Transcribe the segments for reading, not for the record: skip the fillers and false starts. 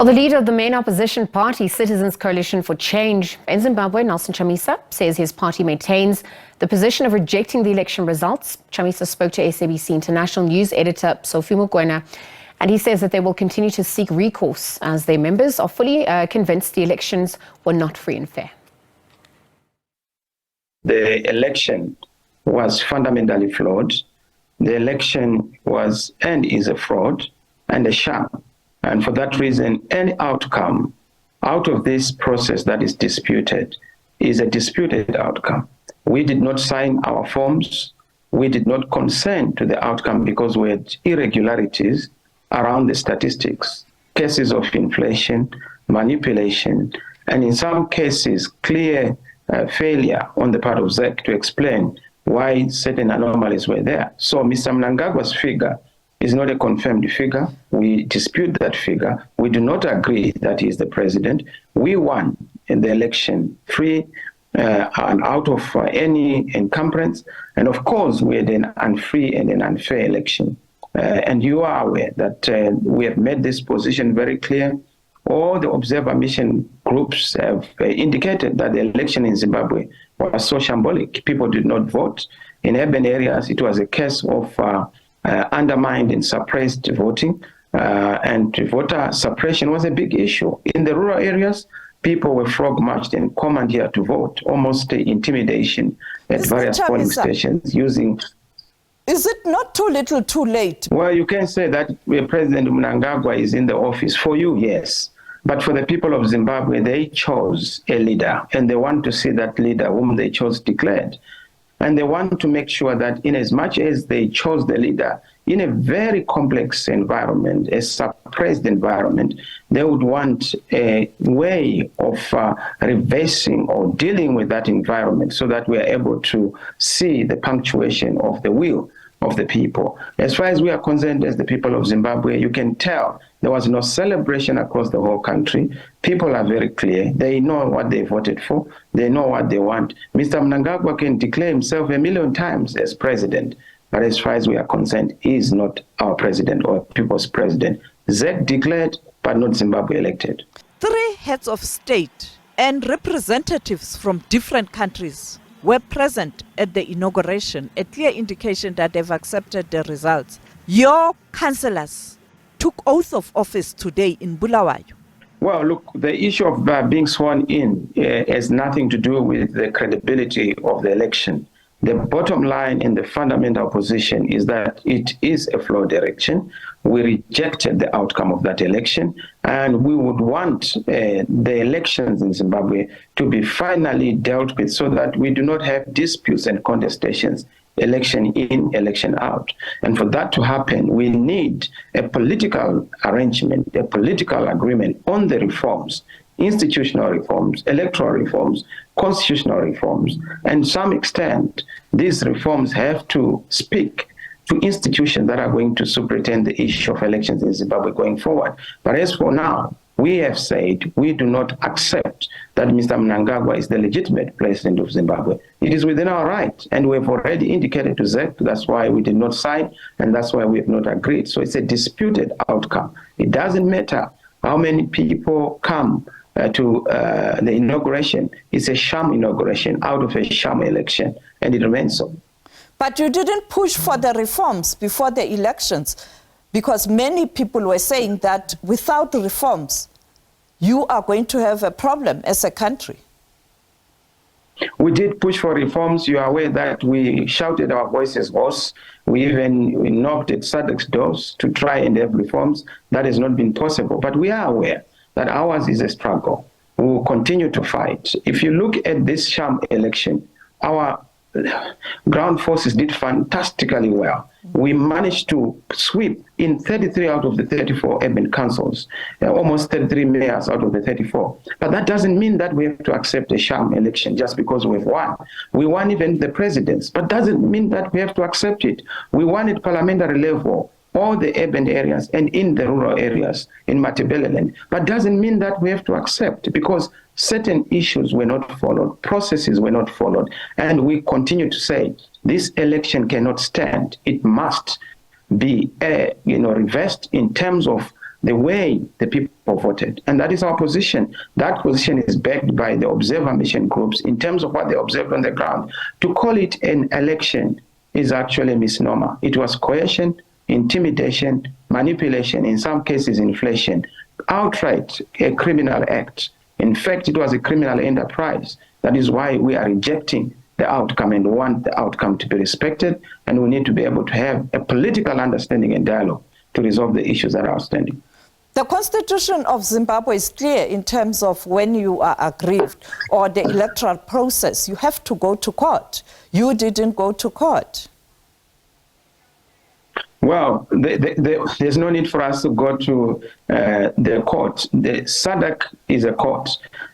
Well, the leader of the main opposition party, Citizens Coalition for Change in Zimbabwe, Nelson Chamisa, says his party maintains the position of rejecting the election results. Chamisa spoke to SABC International news editor Sophie Mokoena, and he says that they will continue to seek recourse as their members are fully convinced the elections were not free and fair. The election was fundamentally flawed. The election was and is a fraud and a sham. And for that reason, any outcome out of this process that is disputed is a disputed outcome. We did not sign our forms. We did not consent to the outcome because we had irregularities around the statistics, cases of inflation, manipulation, and in some cases, clear failure on the part of ZEC to explain why certain anomalies were there. So Mr. Mnangagwa's figure is not a confirmed figure. We dispute that figure. We do not agree that he is the president. We won in the election free and out of any encumbrance. And of course, we had an unfree and an unfair election. And you are aware that we have made this position very clear. All the observer mission groups have indicated that the election in Zimbabwe was so shambolic. People did not vote. In urban areas, it was a case of undermined and suppressed voting, and voter suppression was a big issue. In the rural areas, people were frog-marched and commandeered to vote, almost intimidation at various polling stations using... Is it not too little too late? Well, you can say that President Mnangagwa is in the office. For you, yes. But for the people of Zimbabwe, they chose a leader, and they want to see that leader whom they chose declared. And they want to make sure that in as much as they chose the leader in a very complex environment, a suppressed environment, they would want a way of reversing or dealing with that environment so that we are able to see the punctuation of the will of the people. As far as we are concerned as the people of Zimbabwe, you can tell there was no celebration across the whole country. People are very clear. They know what they voted for. They know what they want. Mr. Mnangagwa can declare himself 1,000,000 times as president, but as far as we are concerned, he is not our president or people's president. ZEC declared, but not Zimbabwe elected. 3 heads of state and representatives from different countries were present at the inauguration, a clear indication that they've accepted the results. Your councillors took oath of office today in Bulawayo. Well, look, the issue of being sworn in has nothing to do with the credibility of the election. The bottom line in the fundamental position is that it is a flawed election. We rejected the outcome of that election, and we would want the elections in Zimbabwe to be finally dealt with so that we do not have disputes and contestations, election in, election out. And for that to happen, we need a political arrangement, a political agreement on the reforms, institutional reforms, electoral reforms, constitutional reforms. And to some extent, these reforms have to speak to institutions that are going to superintend the issue of elections in Zimbabwe going forward. But as for now, we have said we do not accept that Mr. Mnangagwa is the legitimate president of Zimbabwe. It is within our right, and we have already indicated to ZEC. That's why we did not sign, and that's why we have not agreed. So it's a disputed outcome. It doesn't matter how many people come to the inauguration. It's a sham inauguration out of a sham election, and it remains so. But you didn't push for the reforms before the elections, because many people were saying that without reforms, you are going to have a problem as a country. We did push for reforms. You are aware that we shouted our voices hoarse. We even knocked at SADC's doors to try and have reforms. That has not been possible. But we are aware that ours is a struggle. We will continue to fight. If you look at this sham election, our ground forces did fantastically well. We managed to sweep in 33 out of the 34 urban councils, almost 33 mayors out of the 34. But that doesn't mean that we have to accept a sham election just because we've won. We won even the presidents, but doesn't mean that we have to accept it. We won at parliamentary level, all the urban areas and in the rural areas in Matabeleland, but doesn't mean that we have to accept, because certain issues were not followed, processes were not followed, and we continue to say this election cannot stand. It must be reversed in terms of the way the people voted. And that is our position. That position is backed by the observer mission groups in terms of what they observed on the ground. To call it an election is actually a misnomer. It was coercion, intimidation, manipulation, in some cases inflation, outright a criminal act. In fact, it was a criminal enterprise. That is why we are rejecting the outcome and want the outcome to be respected, and we need to be able to have a political understanding and dialogue to resolve the issues that are outstanding. The Constitution of Zimbabwe is clear in terms of when you are aggrieved or the electoral process, you have to go to court. You didn't go to court. Well, there's no need for us to go to the court. The SADC is a court.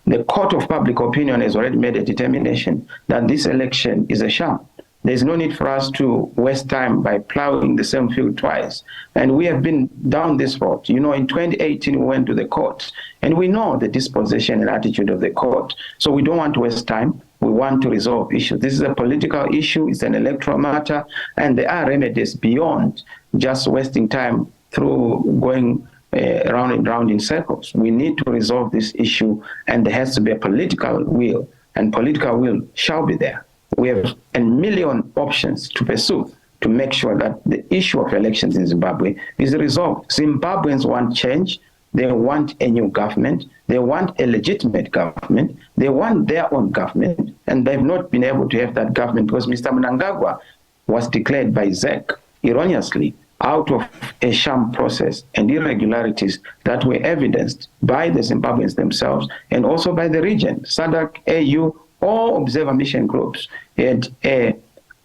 The court of public opinion has already made a determination that this election is a sham. There's no need for us to waste time by plowing the same field twice. And we have been down this road. You know, in 2018, we went to the court, and we know the disposition and attitude of the court. So we don't want to waste time. We want to resolve issues. This is a political issue. It's an electoral matter. And there are remedies beyond just wasting time through going round and round in circles. We need to resolve this issue, and there has to be a political will, and political will shall be there. We have a million options to pursue to make sure that the issue of elections in Zimbabwe is resolved. Zimbabweans want change. They want a new government. They want a legitimate government. They want their own government. And they've not been able to have that government because Mr. Mnangagwa was declared by ZEC erroneously out of a sham process and irregularities that were evidenced by the Zimbabweans themselves and also by the region. SADC, AU, all observer mission groups had a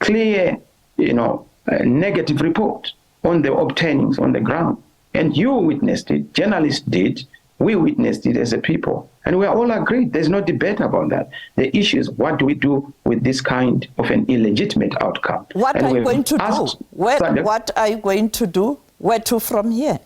clear, negative report on the obtainings on the ground. And you witnessed it, journalists did, we witnessed it as a people. And we are all agreed, there's no debate about that. The issue is, what do we do with this kind of an illegitimate outcome? What are you going to do? What are you going to do? Where to from here?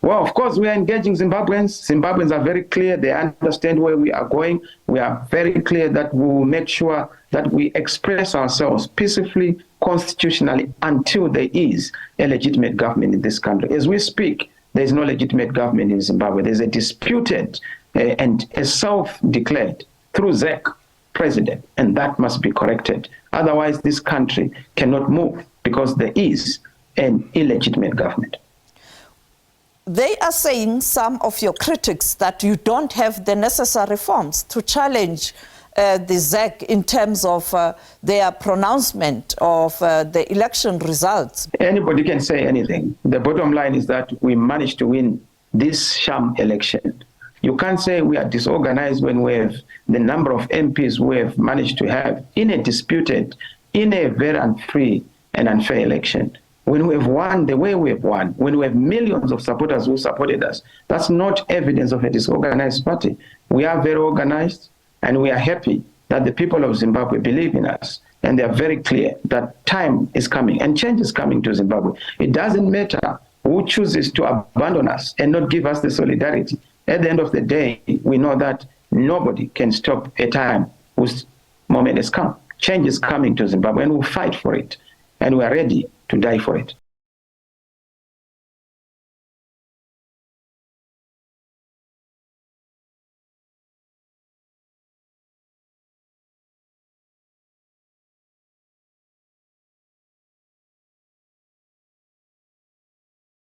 Well, of course, we are engaging Zimbabweans. Zimbabweans are very clear. They understand where we are going. We are very clear that we will make sure that we express ourselves peacefully, constitutionally, until there is a legitimate government in this country. As we speak, there is no legitimate government in Zimbabwe. There's a disputed and a self-declared, through ZEC, president, and that must be corrected. Otherwise, this country cannot move because there is an illegitimate government. They are saying, some of your critics, that you don't have the necessary forms to challenge the ZEC in terms of their pronouncement of the election results. Anybody can say anything. The bottom line is that we managed to win this sham election. You can't say we are disorganized when we have the number of MPs we have managed to have in a disputed, in a very unfree and unfair election. When we have won the way we have won, when we have millions of supporters who supported us, that's not evidence of a disorganized party. We are very organized, and we are happy that the people of Zimbabwe believe in us. And they are very clear that time is coming and change is coming to Zimbabwe. It doesn't matter who chooses to abandon us and not give us the solidarity. At the end of the day, we know that nobody can stop a time whose moment has come. Change is coming to Zimbabwe, and we'll fight for it. And we are ready to die for it.